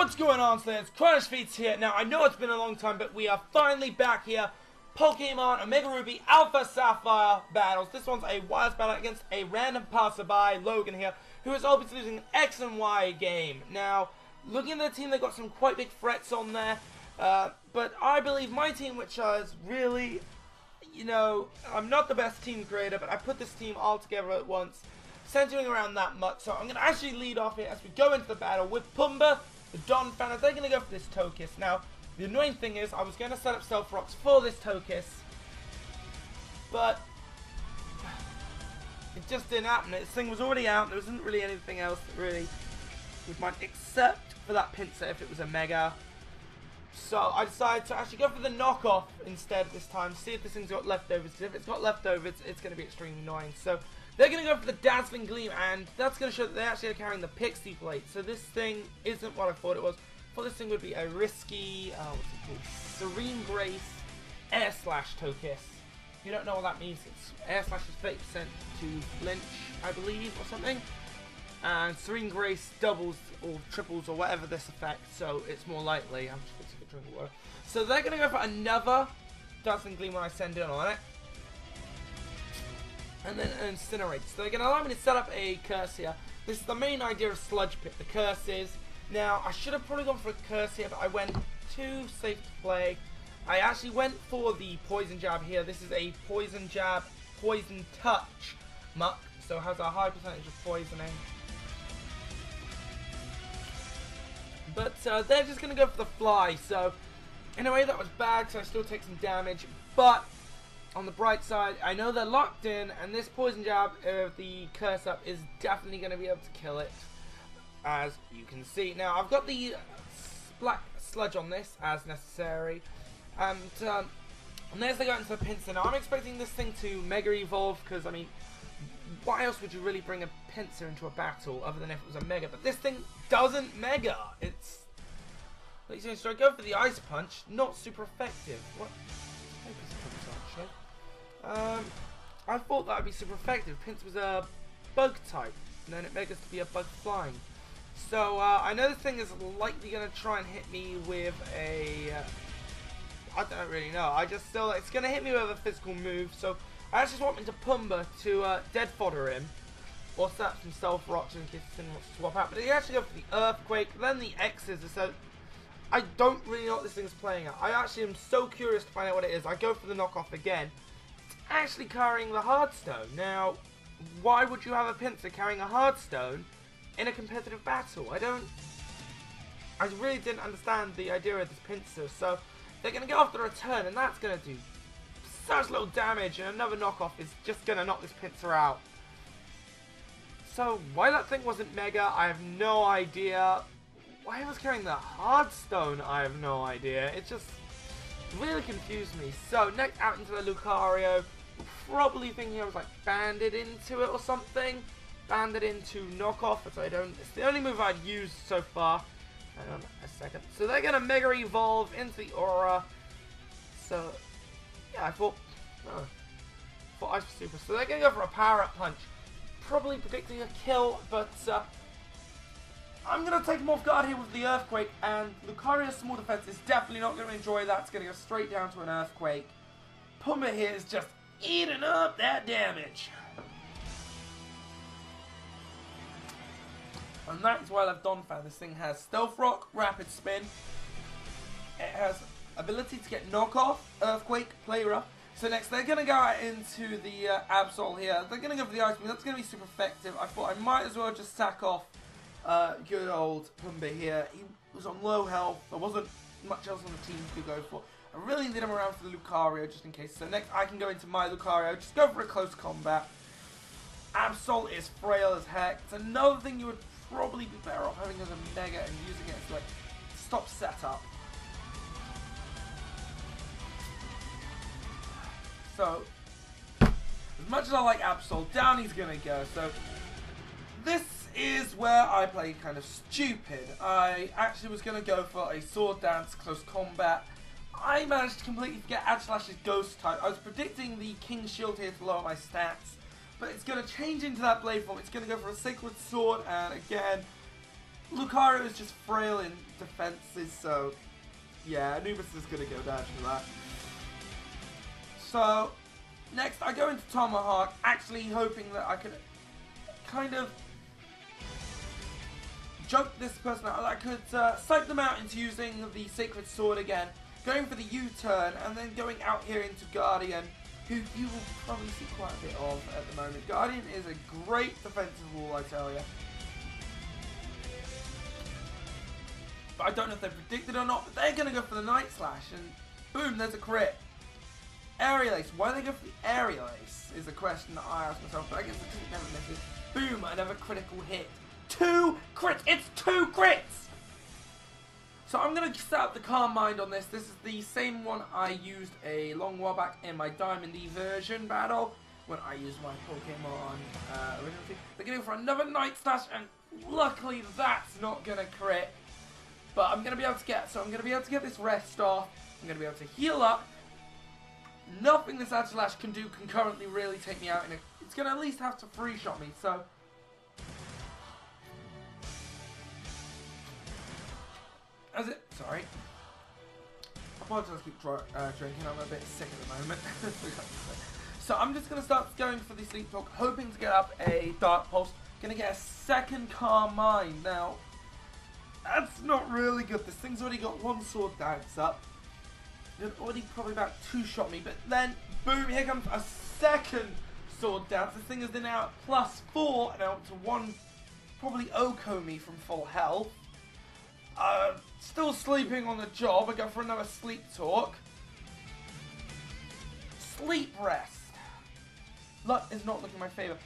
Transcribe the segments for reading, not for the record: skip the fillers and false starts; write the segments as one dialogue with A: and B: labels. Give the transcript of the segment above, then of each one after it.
A: What's going on, Slayers? Crona here. Now, I know it's been a long time, but we are finally back here. Pokemon Omega Ruby Alpha Sapphire battles. This one's a wireless battle against a random passerby, Logan here, who is obviously losing an X and Y game. Now, looking at the team, they've got some quite big threats on there. But I believe my team, which is really, you know, I'm not the best team creator, but I put this team all together at once, centering around that much. So I'm going to actually lead off here as we go into the battle with Pumbaa. The Don Fanners, they're going to go for this Tokus. Now, the annoying thing is, I was going to set up Stealth Rocks for this Tokus, but it just didn't happen. This thing was already out. There wasn't really anything else that really was mine, except for that Pinsir if it was a Mega. So I decided to actually go for the knockoff instead this time, see if this thing's got leftovers. Because if it's got leftovers, it's going to be extremely annoying. So they're going to go for the Dazzling Gleam, and that's going to show that they actually are carrying the Pixie Plate. So this thing isn't what I thought it was. I thought this thing would be a risky, what's it called? Serene Grace Air Slash Tokus. If you don't know what that means, it's Air Slash is 30% to flinch, I believe, or something. And Serene Grace doubles or triples or whatever this effect, so it's more likely. I'm just going to take a drink of water. So they're going to go for another Dazzling Gleam when I send in on it. And then an Incinerate. So they're going to allow me to set up a curse here. This is the main idea of Sludge Pit, the curses. Now, I should have probably gone for a curse here, but I went too safe to play. I actually went for the Poison Jab here. This is a Poison Jab, Poison Touch Muck, so it has a high percentage of poisoning. But they're just going to go for the Fly, so in a way that was bad, so I still take some damage, but on the bright side, I know they're locked in, and this Poison Jab of the Curse Up is definitely going to be able to kill it, as you can see. Now, I've got the Black Sludge on this, as necessary, and as they go into the Pinsir, now I'm expecting this thing to Mega Evolve, because, I mean, why else would you really bring a Pinsir into a battle, other than if it was a Mega? But this thing doesn't Mega! It's... So I go for the Ice Punch, not super effective. What? I thought that would be super effective. Pinsir was a bug type, and then it Megas to be a bug flying. So I know this thing is likely going to try and hit me with a... I don't really know. I just still... It's going to hit me with a physical move, so I actually want into Pumbaa to Dead Fodder him, or set up some Stealth Rocks in case this thing wants to swap out. But they actually go for the Earthquake, then the X's. So I don't really know what this thing's playing at. I actually am so curious to find out what it is. I go for the knockoff again. Actually carrying the Heartstone. Now, why would you have a Pinsir carrying a Heartstone in a competitive battle? I really didn't understand the idea of this Pinsir. So they're going to go after the return, and that's going to do such little damage, and another knockoff is just going to knock this Pinsir out. So why that thing wasn't Mega, I have no idea. Why it was carrying the Heartstone, I have no idea. It just really confused me. So next out into the Lucario. Probably thinking I was like banded into it or something. Banded into knockoff, as I don't. It's the only move I've used so far. Hang on a second. So they're gonna Mega Evolve into the Aura. So yeah, I thought Ice was super. So they're gonna go for a Power Up Punch. Probably predicting a kill, but I'm gonna take him off guard here with the Earthquake, and Lucario's small defense is definitely not gonna enjoy that. It's gonna go straight down to an Earthquake. Pumbaa here is just eating up that damage. And that's why I love Don Fan. This thing has Stealth Rock, Rapid Spin. It has ability to get Knockoff, Earthquake, Play Rough. So next they're going to go out into the Absol here. They're going to go for the Ice Beam. That's going to be super effective. I thought I might as well just sack off good old Pumbaa here. He was on low health. There wasn't much else on the team to go for. I really need him around for the Lucario just in case. So next I can go into my Lucario. Just go for a close combat. Absol is frail as heck. It's another thing you would probably be better off having as a Mega and using it to like stop setup. So as much as I like Absol, down he's gonna go. So this is where I play kind of stupid. I actually was gonna go for a Sword Dance close combat. I managed to completely forget Agislash's Ghost type. I was predicting the King Shield here to lower my stats, but it's going to change into that Blade form. It's going to go for a Sacred Sword, and again, Lucario is just frail in defenses, so yeah, Anubis is going to go down for that. So, next I go into Tomahawk, actually hoping that I could kind of joke this person out. I could psych them out into using the Sacred Sword again, going for the U-turn, and then going out here into Guardian, who you will probably see quite a bit of at the moment. Guardian is a great defensive wall, I tell you. But I don't know if they predicted or not, but they're going to go for the Night Slash, and boom, there's a crit. Aerial Ace. Why they go for the Aerial Ace is a question that I ask myself, but I guess it never misses. Boom, another critical hit. 2 crits! It's 2 crits! So I'm going to set up the Calm Mind on this. This is the same one I used a long while back in my Diamond E version battle, when I used my Pokemon originally. They're going to go for another Night Slash, and luckily that's not going to crit. But I'm going to be able to get this rest off. I'm going to be able to heal up. Nothing this Agilash can do concurrently really take me out. It's going to at least have to free shot me. So, sorry. I apologize, I keep drinking. I'm a bit sick at the moment. So I'm just going to start going for the Sleep Talk, hoping to get up a Dark Pulse. Going to get a second Calm Mind. Now, that's not really good. This thing's already got 1 Sword Dance up. It already probably about 2-shot me, but then, boom, here comes a second Sword Dance. This thing is now at +4, and out to 1, probably Oko me from full health. Still sleeping on the job. I go for another Sleep Talk. Sleep Rest. Luck is not looking in my favour.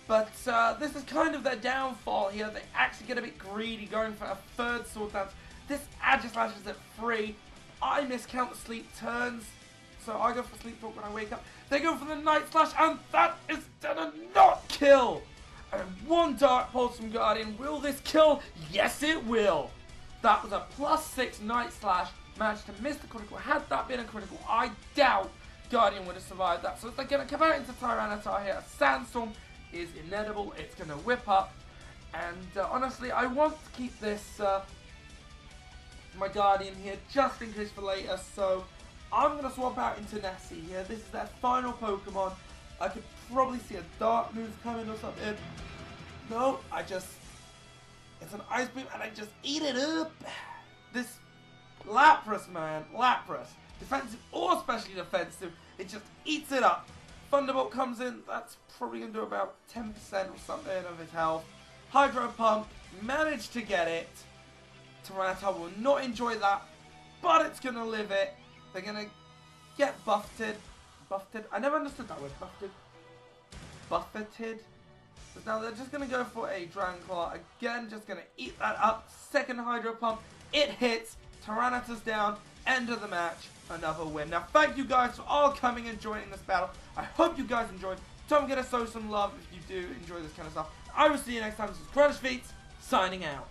A: But this is kind of their downfall here. They actually get a bit greedy, going for a 3rd Sword Dance. This Agislash is at 3. I miscount the sleep turns, so I go for Sleep Talk when I wake up. They go for the Night Slash, and that is gonna not kill! And 1 Dark Pulse from Guardian. Will this kill? Yes, it will! That was a +6 Night Slash. Managed to miss the critical. Had that been a critical, I doubt Guardian would have survived that. So they're gonna come out into Tyranitar here. A Sandstorm is inedible. It's gonna whip up. And honestly, I want to keep this my Guardian here just in case for later, so I'm going to swap out into Nessie here. This is their final Pokemon. I could probably see a Dark move coming or something. No, it's an Ice Beam and I just eat it up. This Lapras, man, Lapras, defensive or especially defensive, it just eats it up. Thunderbolt comes in, that's probably going to do about 10% or something of his health. Hydro Pump, managed to get it. Tyranitar will not enjoy that, but it's going to live it. They're going to get buffeted. I never understood that word, buffeted. Buffeted. But now they're just going to go for a Dragon Claw. Again, just going to eat that up. Second Hydro Pump. It hits. Tyranitar's down. End of the match. Another win. Now, thank you guys for all coming and joining this battle. I hope you guys enjoyed. Don't forget to show some love if you do enjoy this kind of stuff. I will see you next time. This is Crona, signing out.